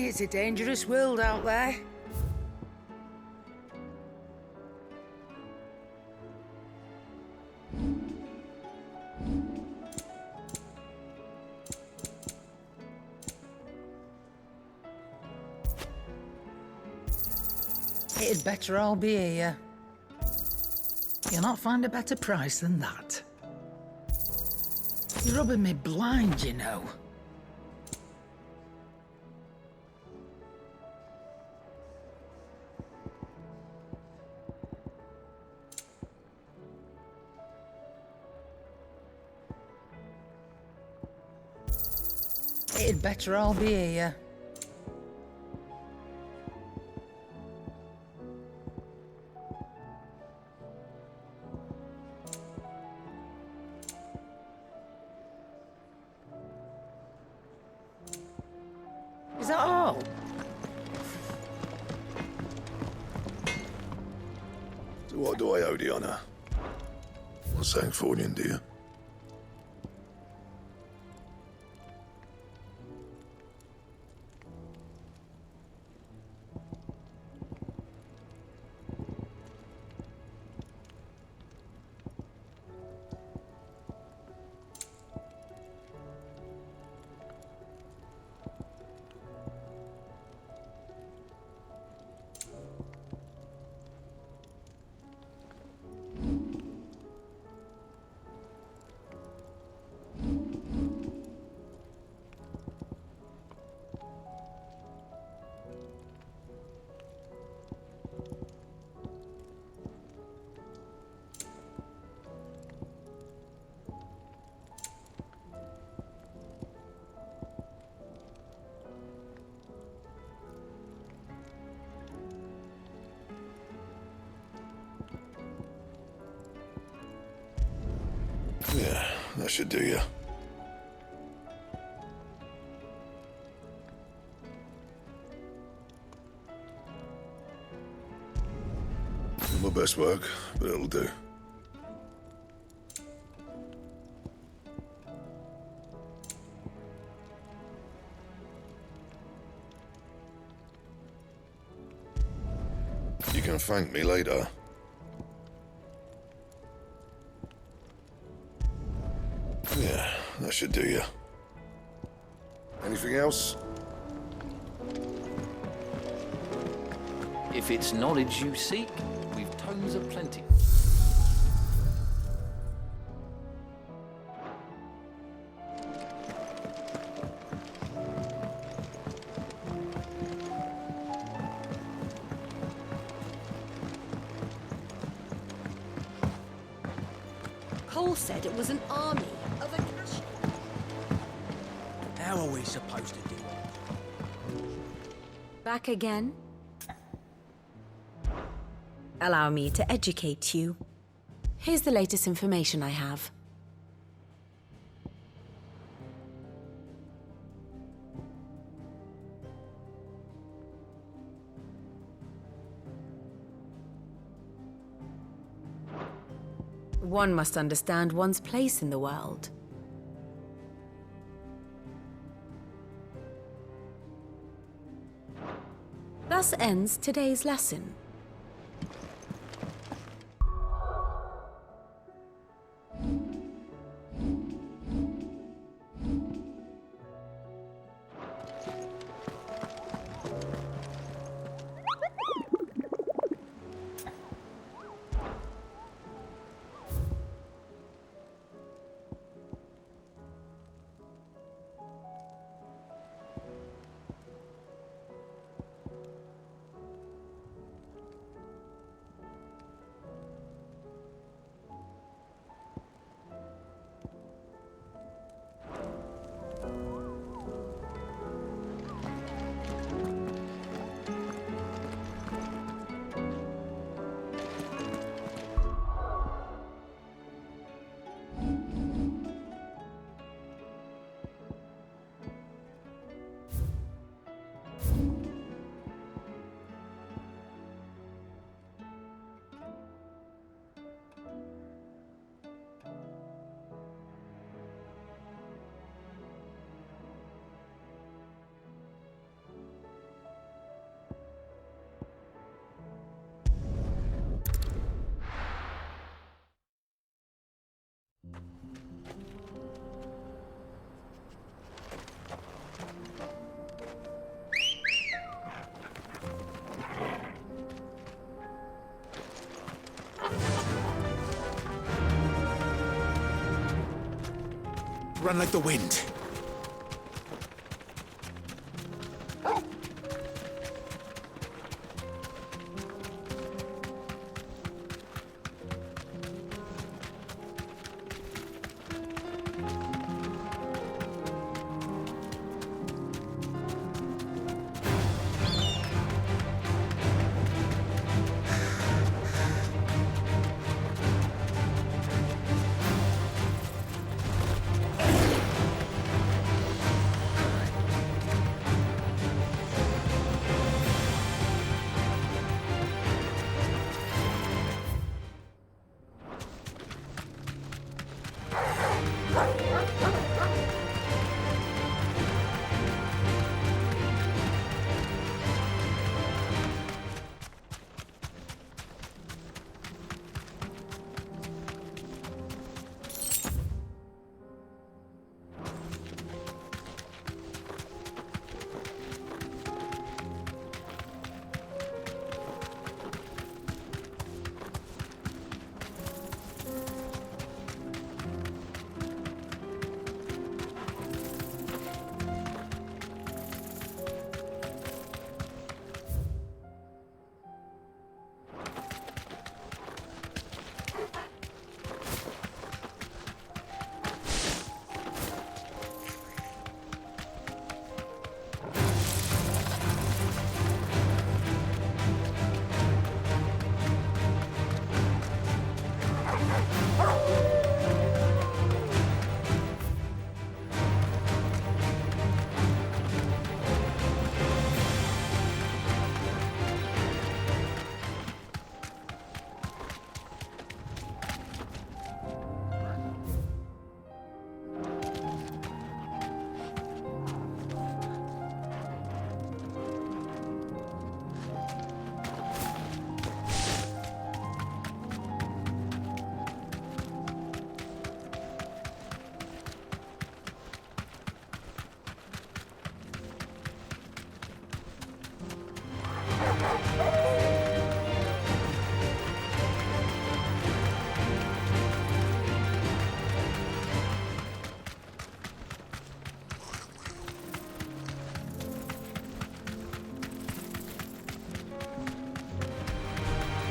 It's a dangerous world out there. It'd better all be here. You'll not find a better price than that. You're rubbing me blind, you know. It'd better all be here. Is that all? So what do I owe the honour? What's saying fortune, do you? Yeah, that should do you. Not my best work, but it'll do. You can thank me later. Yeah, that should do you. Anything else? If it's knowledge you seek, we've tomes aplenty. Cole said it was an army of a cash. How are we supposed to do it? Back again? Allow me to educate you. Here's the latest information I have. One must understand one's place in the world. Thus ends today's lesson. Run like the wind.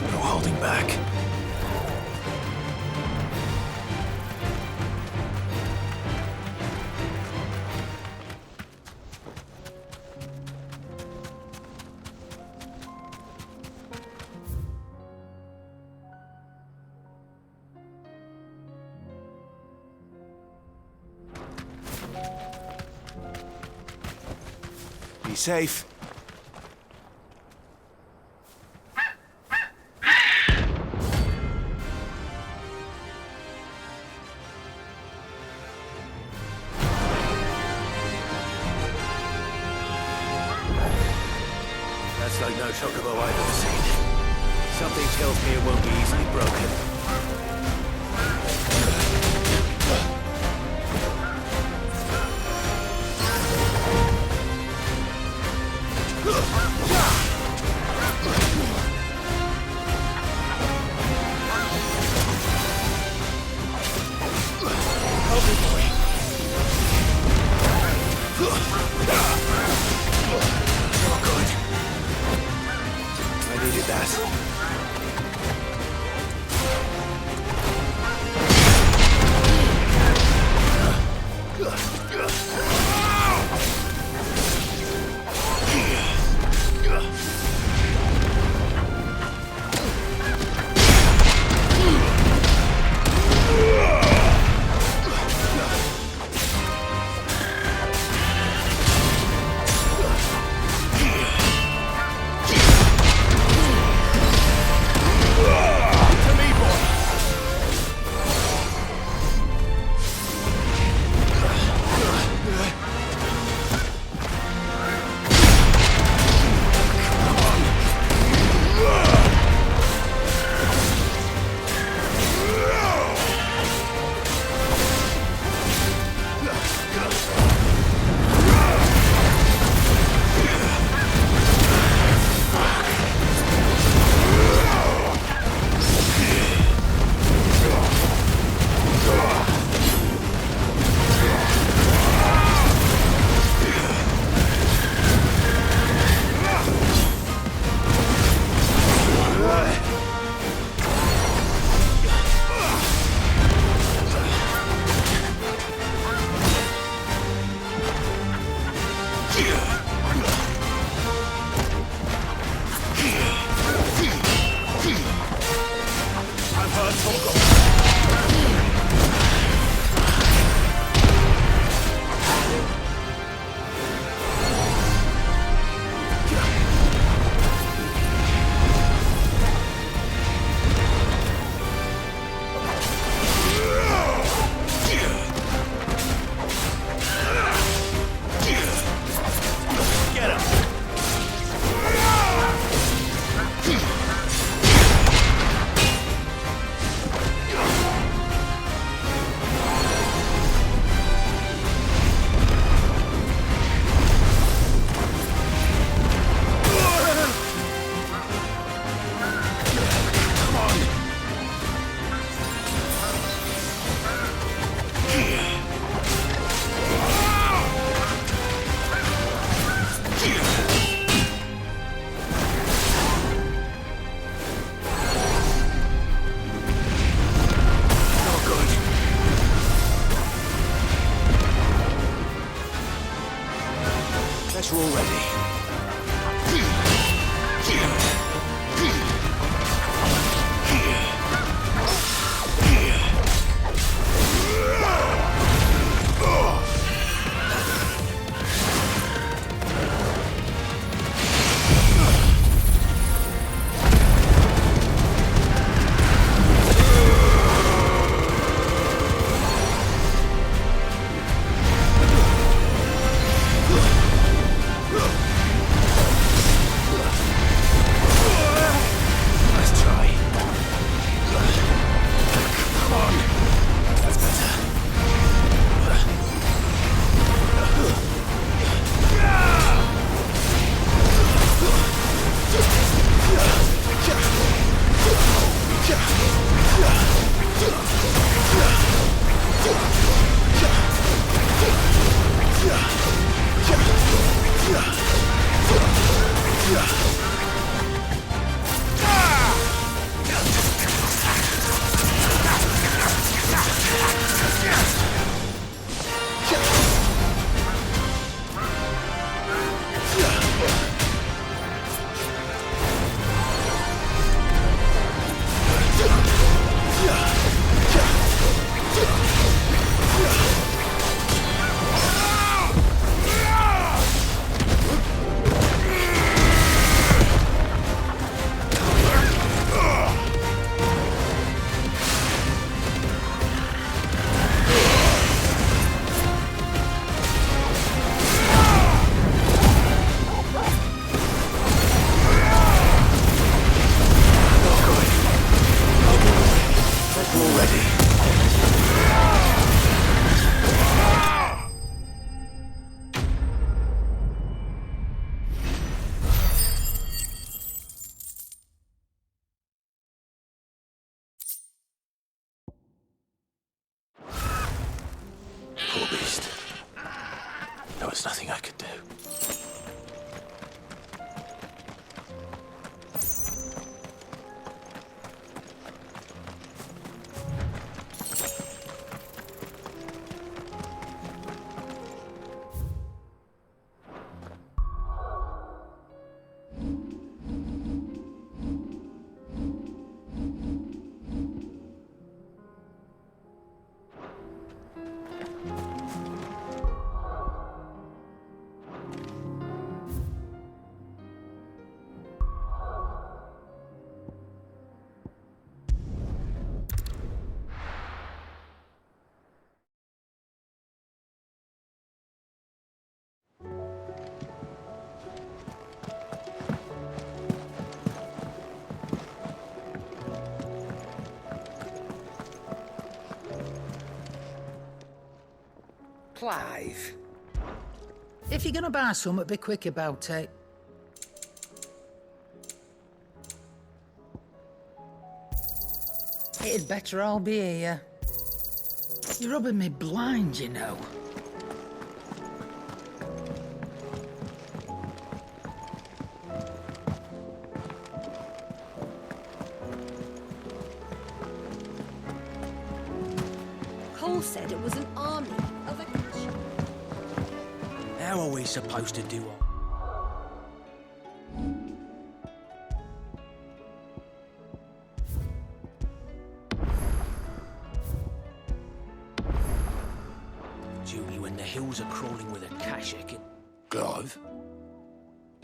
No holding back. Be safe. That's like no chocobo I've ever seen. Something tells me it won't be easily broken. I needed that. Clive. If you're gonna buy something, be quick about it. It'd better all be here. You're rubbing me blind, you know. Cole said it was an army of a... How are we supposed to do all? Duty when the hills are crawling with a cash eking. Clive?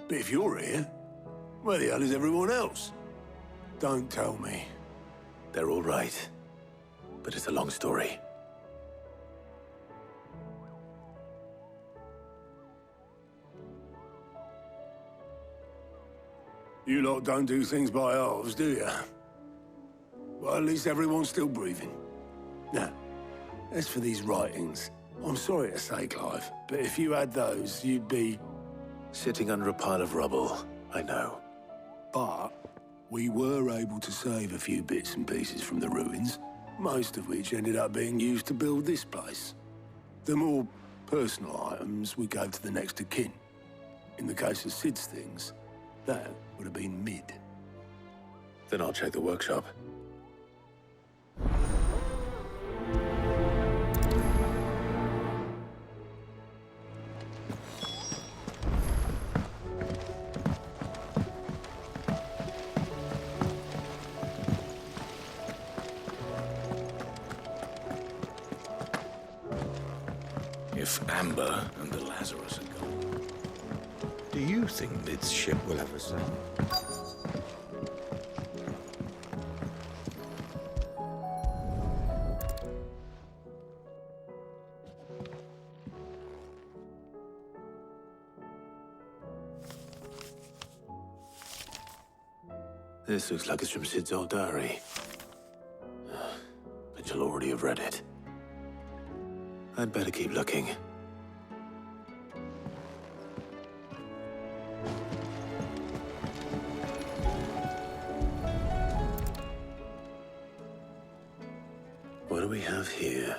But if you're here, where the hell is everyone else? Don't tell me. They're all right. But it's a long story. You lot don't do things by halves, do you? Well, at least everyone's still breathing. Now, as for these writings, I'm sorry to say, Clive, but if you had those, you'd be... Sitting under a pile of rubble, I know. But we were able to save a few bits and pieces from the ruins, most of which ended up being used to build this place. The more personal items we gave to the next of kin. In the case of Sid's things, that would have been mid. Then I'll check the workshop. If Amber and the Lazarus are gone, do you think Mid's ship will ever sail? This looks like it's from Sid's old diary. But you'll already have read it. I'd better keep looking. What do we have here?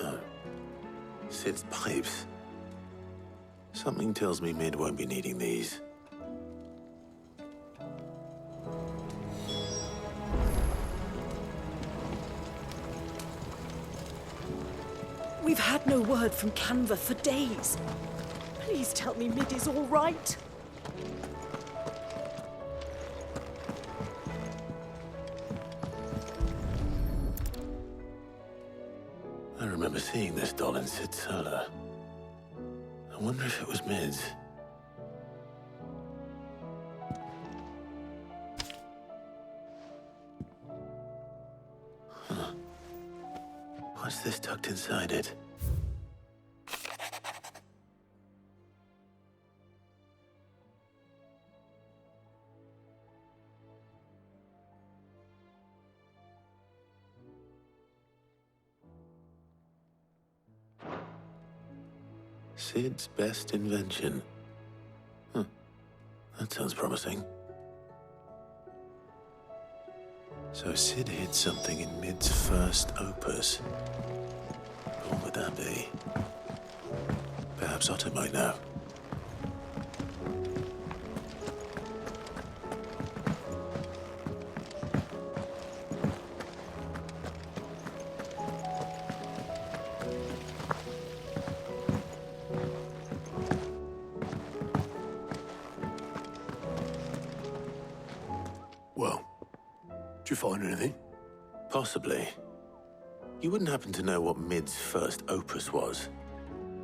Oh, Sid's pipes. Something tells me Mid won't be needing these. We've had no word from Kanver for days. Please tell me Mid is all right. I remember seeing this doll in Sid's cellar. I wonder if it was Mid's. Huh. What's this tucked inside it? Sid's best invention. Huh. That sounds promising. So Sid hid something in Mid's first opus. What would that be? Perhaps Otto might know. Well, did you find anything? Possibly. You wouldn't happen to know what Mid's first opus was?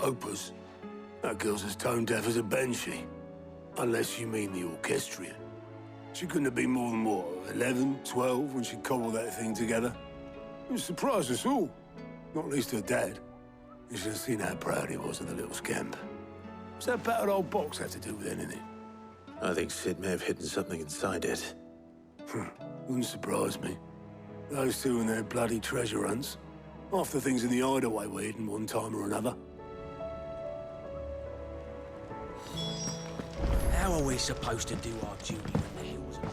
Opus? That girl's as tone deaf as a banshee. Unless you mean the orchestrion. She couldn't have been more than, what, 11, 12 when she cobbled that thing together? It surprised us all. Not least her dad. You should have seen how proud he was of the little scamp. What's that battered old box have to do with anything? I think Sid may have hidden something inside it. Wouldn't surprise me. Those two and their bloody treasure hunts. Half the things in the hideaway were hidden one time or another. How are we supposed to do our duty when the hills are...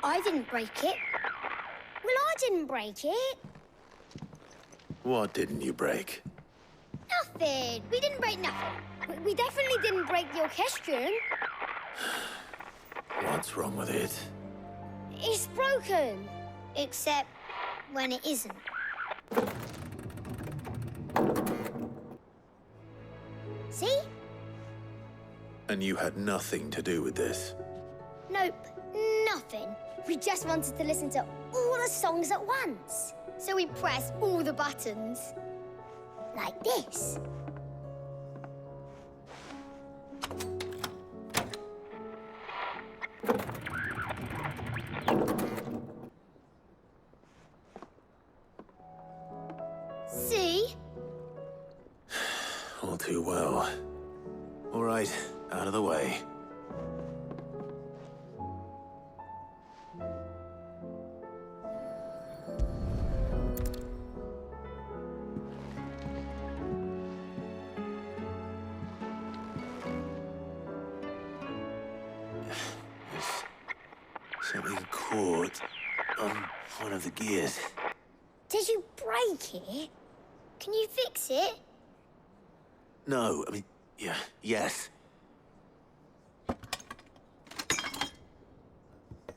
I didn't break it. Well, I didn't break it. What didn't you break? Nothing. We didn't break nothing. We definitely didn't break the orchestrion. What's wrong with it? It's broken. Except when it isn't. See? And you had nothing to do with this? Nope, nothing. We just wanted to listen to all the songs at once. So we pressed all the buttons. Like this. See? All too well. All right, out of the way. Something caught on one of the gears. Did you break it? Can you fix it? No, I mean, yes.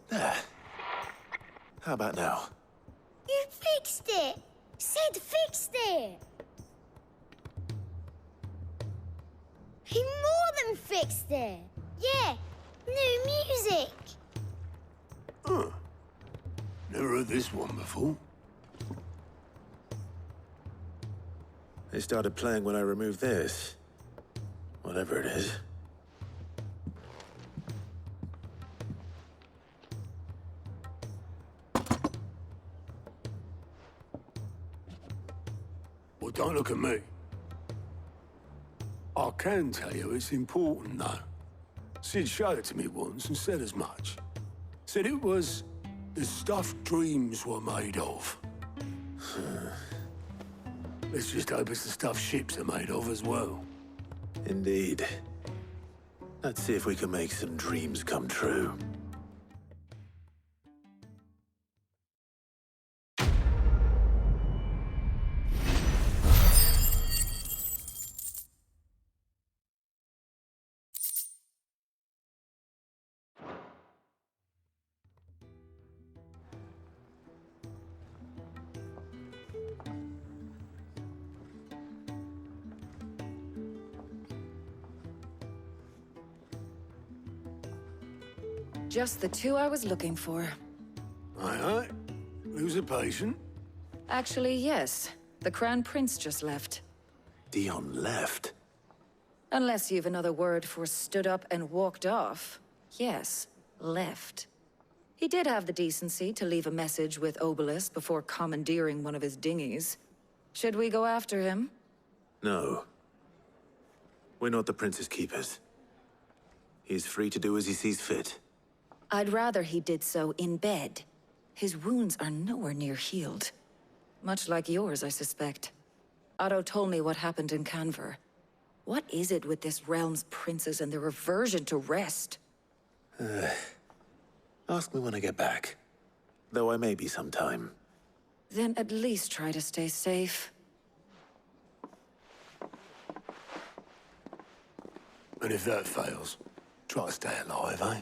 There. How about now? You fixed it! Sid fixed it! He more than fixed it! Yeah, new music! Huh. Never heard this one before. They started playing when I removed this. Whatever it is. Well, don't look at me. I can tell you it's important, though. Sid showed it to me once and said as much. Said it was the stuff dreams were made of. Let's just hope it's the stuff ships are made of as well. Indeed. Let's see if we can make some dreams come true. Just the two I was looking for. Aye. Who's a patient? Actually, yes. The Crown Prince just left. Dion left. Unless you've another word for stood up and walked off. Yes, left. He did have the decency to leave a message with Obelisk before commandeering one of his dinghies. Should we go after him? No. We're not the Prince's keepers. He's free to do as he sees fit. I'd rather he did so in bed. His wounds are nowhere near healed. Much like yours, I suspect. Otto told me what happened in Kanver. What is it with this realm's princes and their aversion to rest? Ask me when I get back. Though I may be sometime. Then at least try to stay safe. And if that fails, try to stay alive, eh?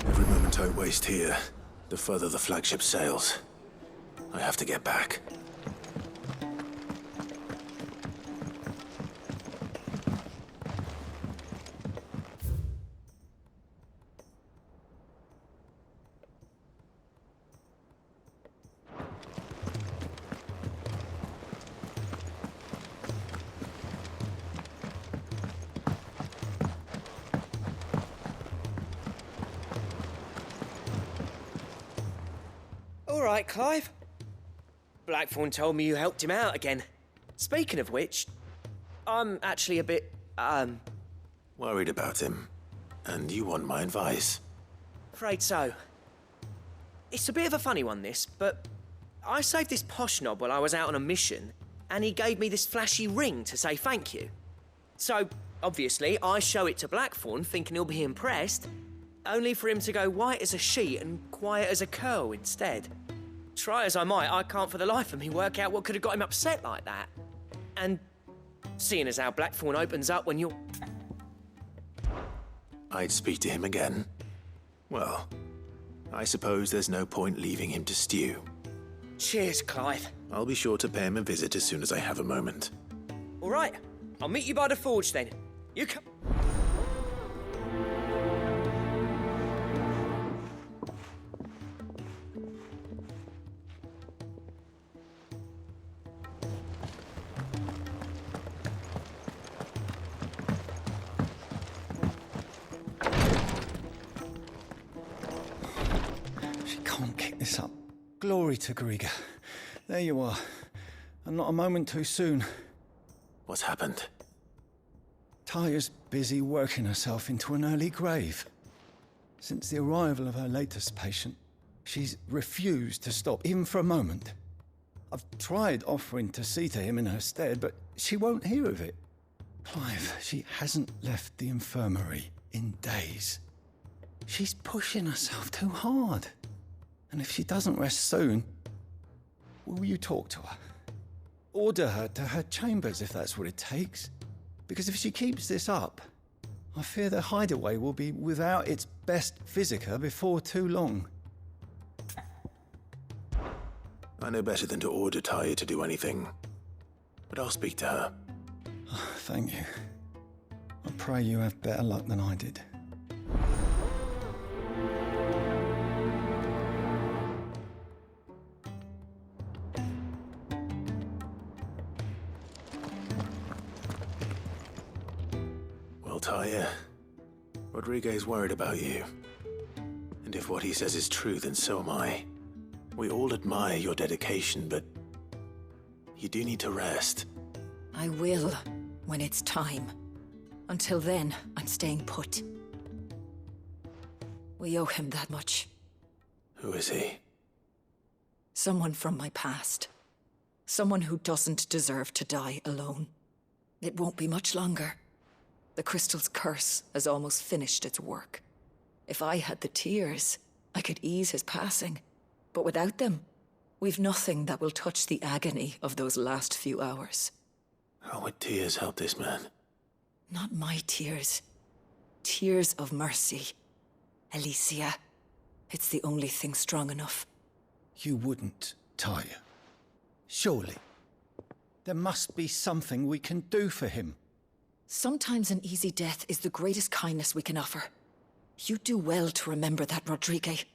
Every moment I waste here, the further the flagship sails. I have to get back. All All right, Clive. Blackthorn told me you helped him out again. Speaking of which, I'm actually a bit, Worried about him. And you want my advice? afraid so. It's a bit of a funny one, this, but I saved this posh knob while I was out on a mission, and he gave me this flashy ring to say thank you. So, obviously, I show it to Blackthorn, thinking he'll be impressed, only for him to go white as a sheet and quiet as a curl instead. Try as I might, I can't for the life of me work out what could have got him upset like that. And seeing as how Blackthorn opens up when you're... I'd speak to him again. Well, I suppose there's no point leaving him to stew. Cheers, Clive. I'll be sure to pay him a visit as soon as I have a moment. All right, I'll meet you by the forge then. You come... Can't kick this up. Glory to Griga. There you are. And not a moment too soon. What's happened? Taya's busy working herself into an early grave. Since the arrival of her latest patient, she's refused to stop, even for a moment. I've tried offering to see to him in her stead, but she won't hear of it. Clive, she hasn't left the infirmary in days. She's pushing herself too hard. And if she doesn't rest soon, will you talk to her? Order her to her chambers if that's what it takes. Because if she keeps this up, I fear the hideaway will be without its best physica before too long. I know better than to order Taya to do anything. But I'll speak to her. Thank you. I pray you have better luck than I did. Taya, Rodriguez worried about you. And if what he says is true, then so am I. We all admire your dedication, but you do need to rest. I will, when it's time. Until then, I'm staying put. We owe him that much. Who is he? Someone from my past. Someone who doesn't deserve to die alone. It won't be much longer. The crystal's curse has almost finished its work. If I had the tears, I could ease his passing. But without them, we've nothing that will touch the agony of those last few hours. How would tears help this man? Not my tears. Tears of mercy. Alicia, it's the only thing strong enough. You wouldn't, Taya. Surely. There must be something we can do for him. Sometimes an easy death is the greatest kindness we can offer. You do well to remember that, Rodrigue.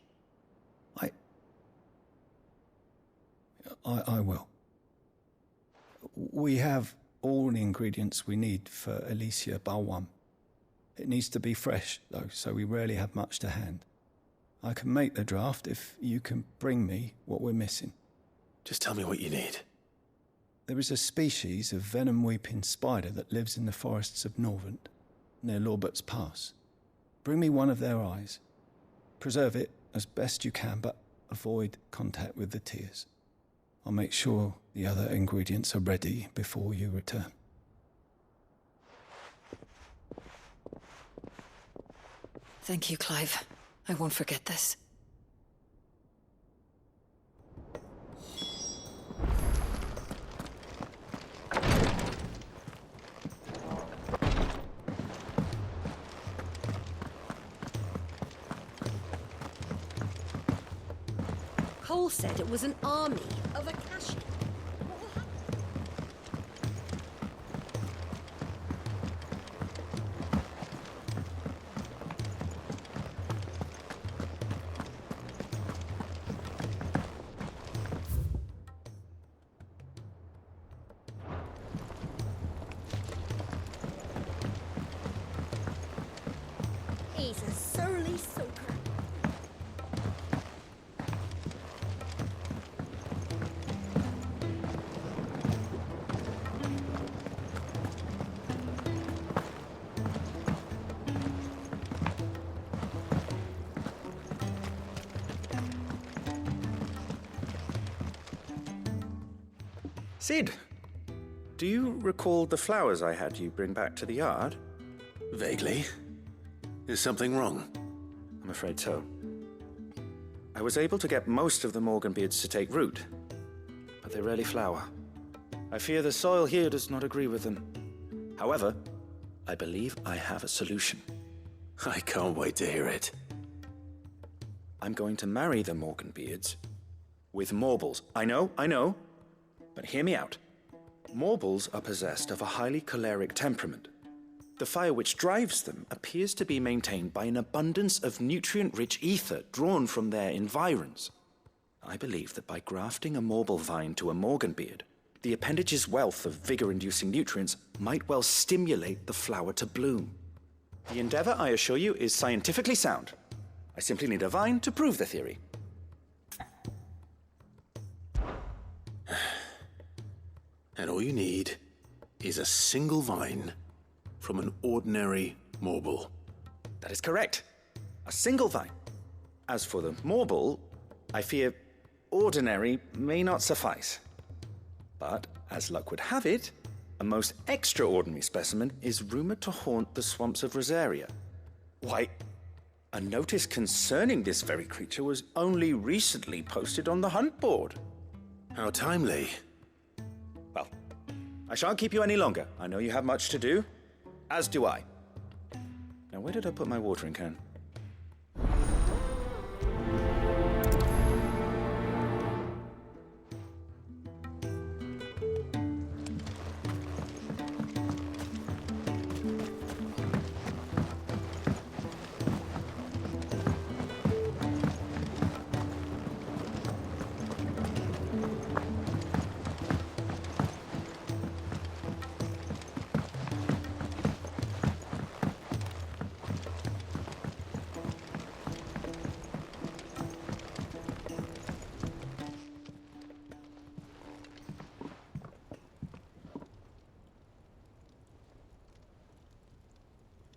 I will. We have all the ingredients we need for Alicia Balwam. It needs to be fresh, though, so we rarely have much to hand. I can make the draft if you can bring me what we're missing. Just tell me what you need. There is a species of venom-weeping spider that lives in the forests of Norvent, near Lorbert's Pass. Bring me one of their eyes. Preserve it as best you can, but avoid contact with the tears. I'll make sure the other ingredients are ready before you return. Thank you, Clive. I won't forget this. Cole said it was an army of Akashi. He's a surly soaker. Sid, do you recall the flowers I had you bring back to the yard? Vaguely. Is something wrong? I'm afraid so. I was able to get most of the Morganbeards to take root, but they rarely flower. I fear the soil here does not agree with them. However, I believe I have a solution. I can't wait to hear it. I'm going to marry the Morganbeards with Morbles. I know, but hear me out. Morbles are possessed of a highly choleric temperament. The fire which drives them appears to be maintained by an abundance of nutrient-rich ether drawn from their environs. I believe that by grafting a Morble vine to a Morganbeard, the appendage's wealth of vigor-inducing nutrients might well stimulate the flower to bloom. The endeavor, I assure you, is scientifically sound. I simply need a vine to prove the theory. And all you need is a single vine from an ordinary Morble. That is correct. A single vine. As for the Morble, I fear ordinary may not suffice. But, as luck would have it, a most extraordinary specimen is rumored to haunt the swamps of Rosaria. Why, a notice concerning this very creature was only recently posted on the hunt board. How timely. Well, I shan't keep you any longer. I know you have much to do, as do I. Now, where did I put my watering can?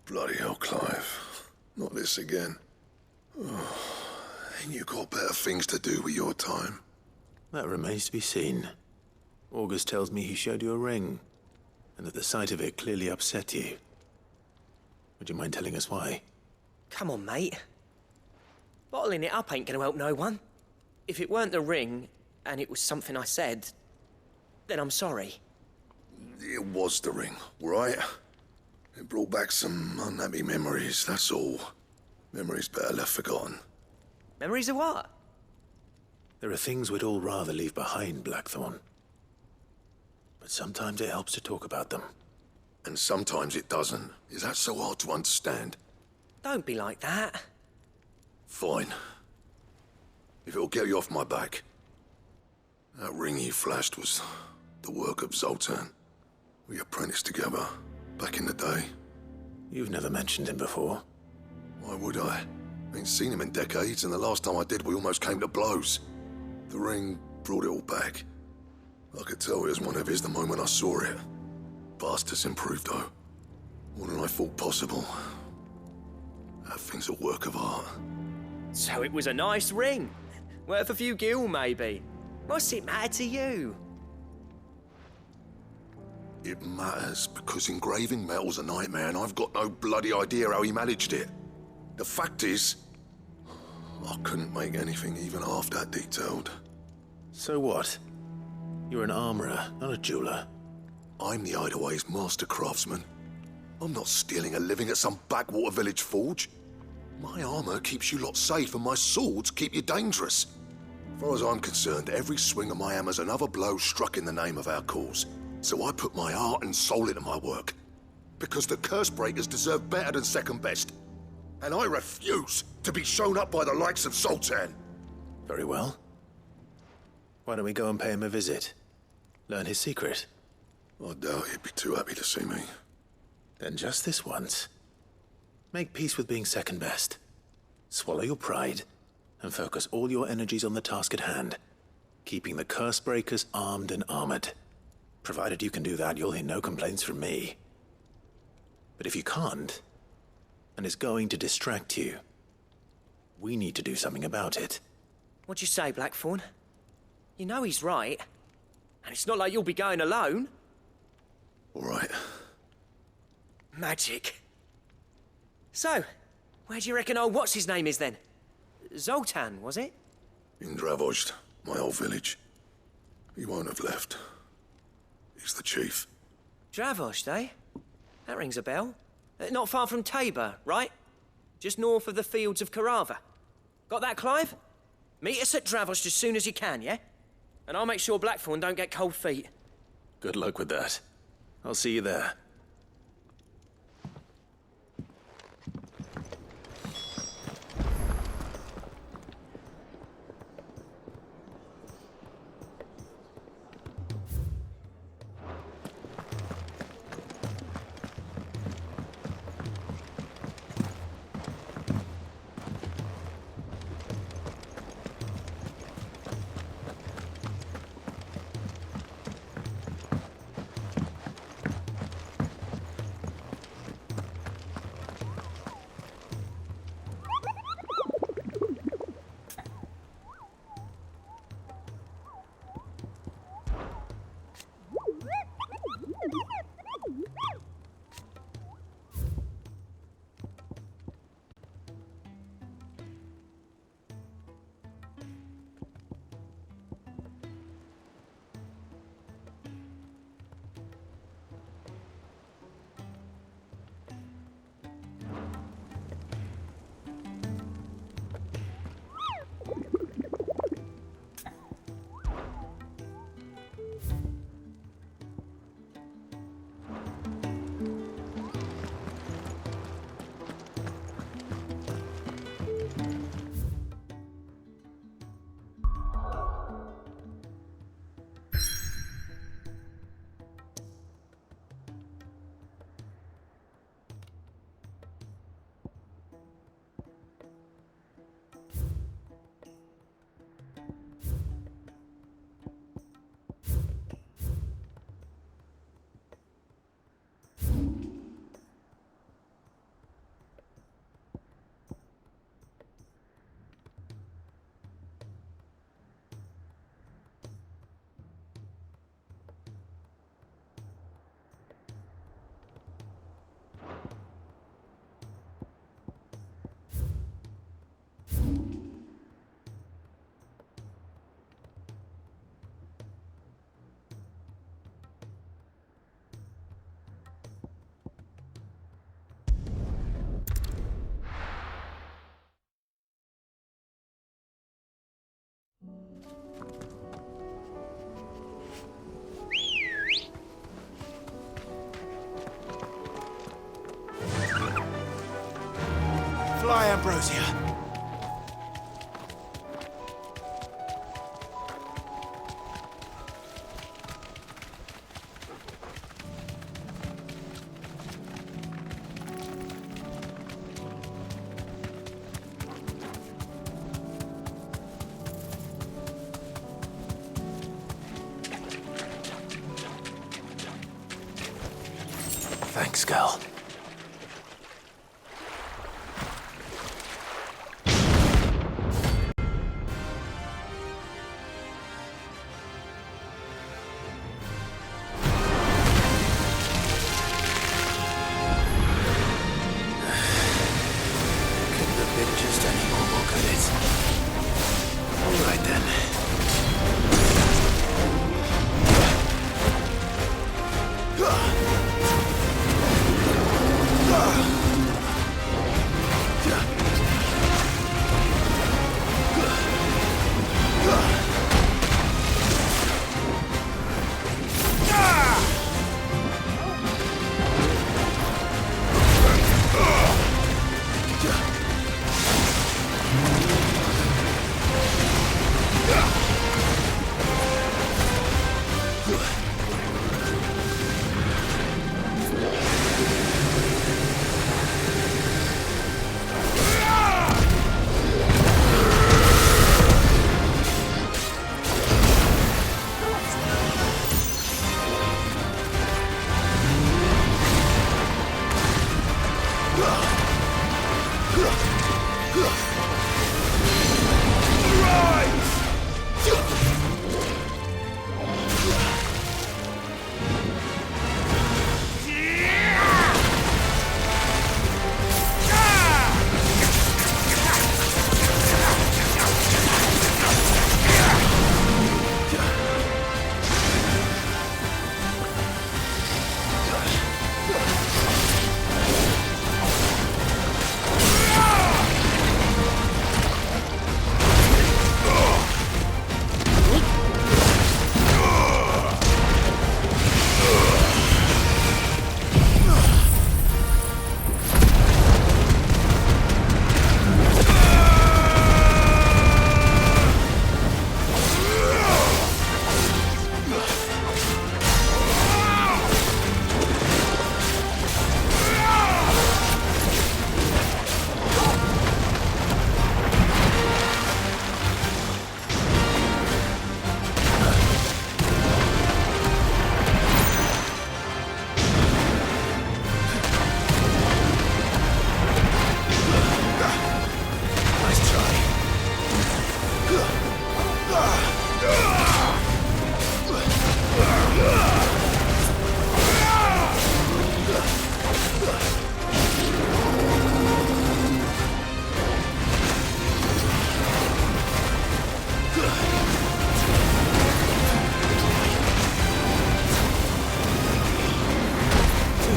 Bloody hell, Clive. Not this again. Oh, ain't you got better things to do with your time? That remains to be seen. August tells me he showed you a ring, and that the sight of it clearly upset you. Would you mind telling us why? Come on, mate. Bottling it up ain't gonna help no one. If it weren't the ring, and it was something I said, then I'm sorry. It was the ring, right? It brought back some unhappy memories, that's all. Memories better left forgotten. Memories of what? There are things we'd all rather leave behind, Blackthorn. But sometimes it helps to talk about them. And sometimes it doesn't. Is that so hard to understand? Don't be like that. Fine. If it'll get you off my back. That ring you flashed was the work of Zoltan. We apprenticed together, back in the day. You've never mentioned him before. Why would I? Ain't seen him in decades, and the last time I did, we almost came to blows. The ring brought it all back. I could tell it was one of his the moment I saw it. Bastard's improved, though. More than I thought possible. That thing's a work of art. So it was a nice ring. Worth a few gil, maybe. What's it matter to you? It matters because engraving metal's a nightmare and I've got no bloody idea how he managed it. The fact is, I couldn't make anything even half that detailed. So what? You're an armorer, not a jeweler. I'm the Hideaway's master craftsman. I'm not stealing a living at some backwater village forge. My armor keeps you lot safe and my swords keep you dangerous. As far as I'm concerned, every swing of my hammer's another blow struck in the name of our cause. So I put my heart and soul into my work. Because the curse breakers deserve better than second best. And I refuse to be shown up by the likes of Zoltan. Very well. Why don't we go and pay him a visit? Learn his secret. I doubt he'd be too happy to see me. Then just this once. Make peace with being second best. Swallow your pride and focus all your energies on the task at hand. Keeping the curse breakers armed and armored. Provided you can do that, you'll hear no complaints from me. But if you can't, and it's going to distract you, we need to do something about it. What'd you say, Blackthorn? You know he's right. And it's not like you'll be going alone. All right. Magic. So, where do you reckon old what's-his-name is then? Zoltan, was it? In Dravozd, my old village. He won't have left. He's the chief. Dravozd, eh? That rings a bell. Not far from Tabor, right? Just north of the fields of Karava. Got that, Clive? Meet us at Dravozd as soon as you can, yeah? And I'll make sure Blackthorn don't get cold feet. Good luck with that. I'll see you there. Fly, Ambrosia. Thanks, girl.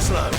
slow.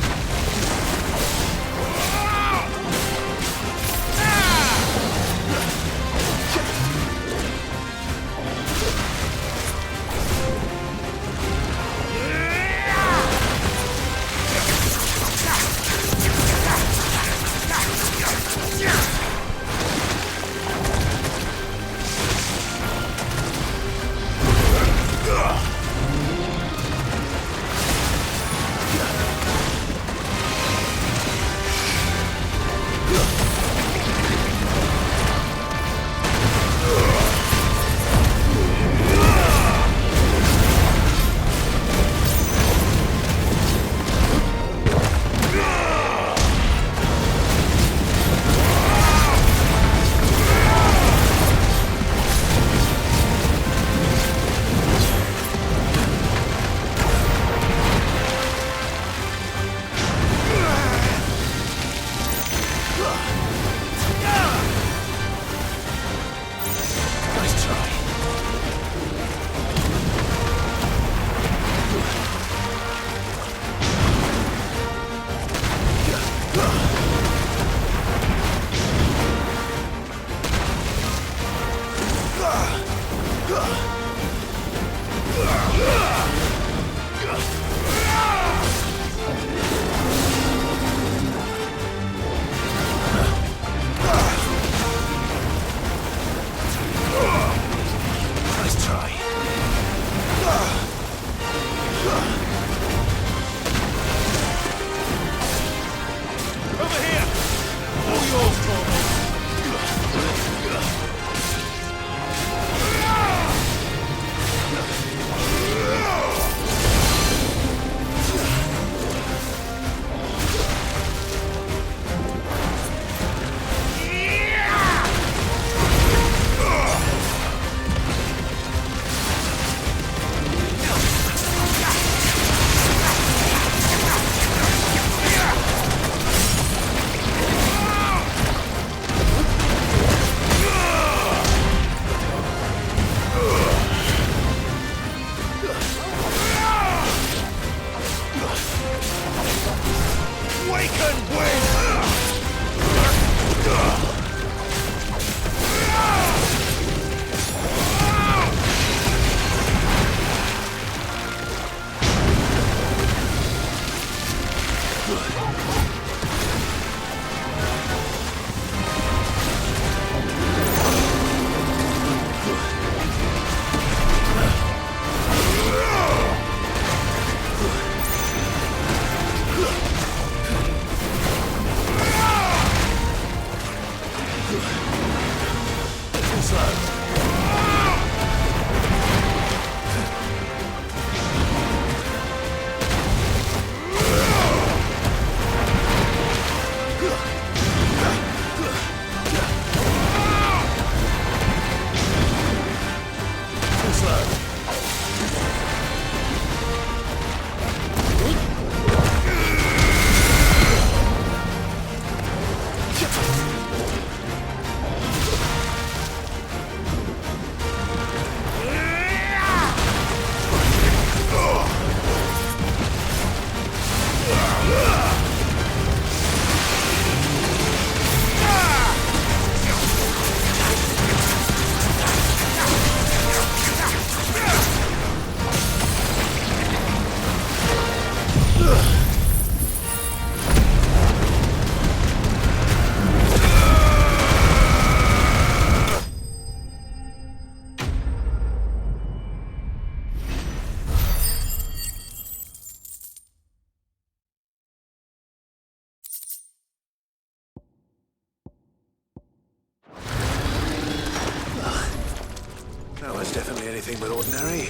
That was definitely anything but ordinary.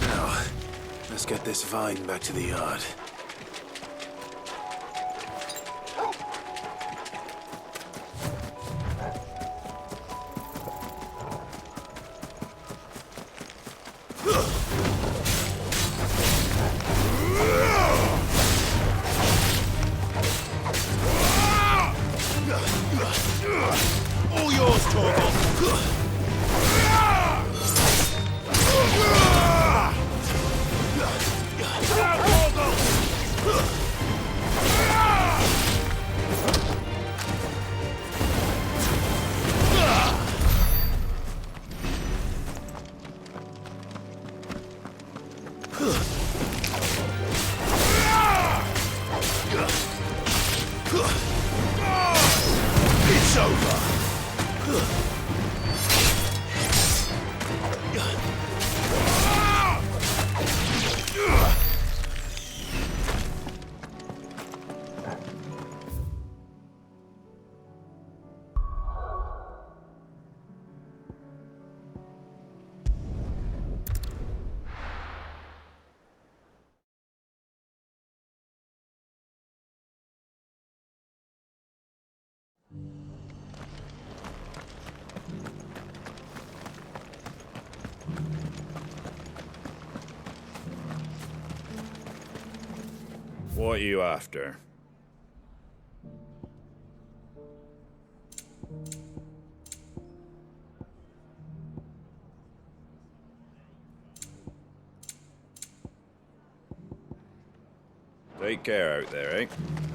Now, let's get this vine back to the yard. All yours, Torgal! Now, Torgal! It's over. What are you after? Take care out there, eh?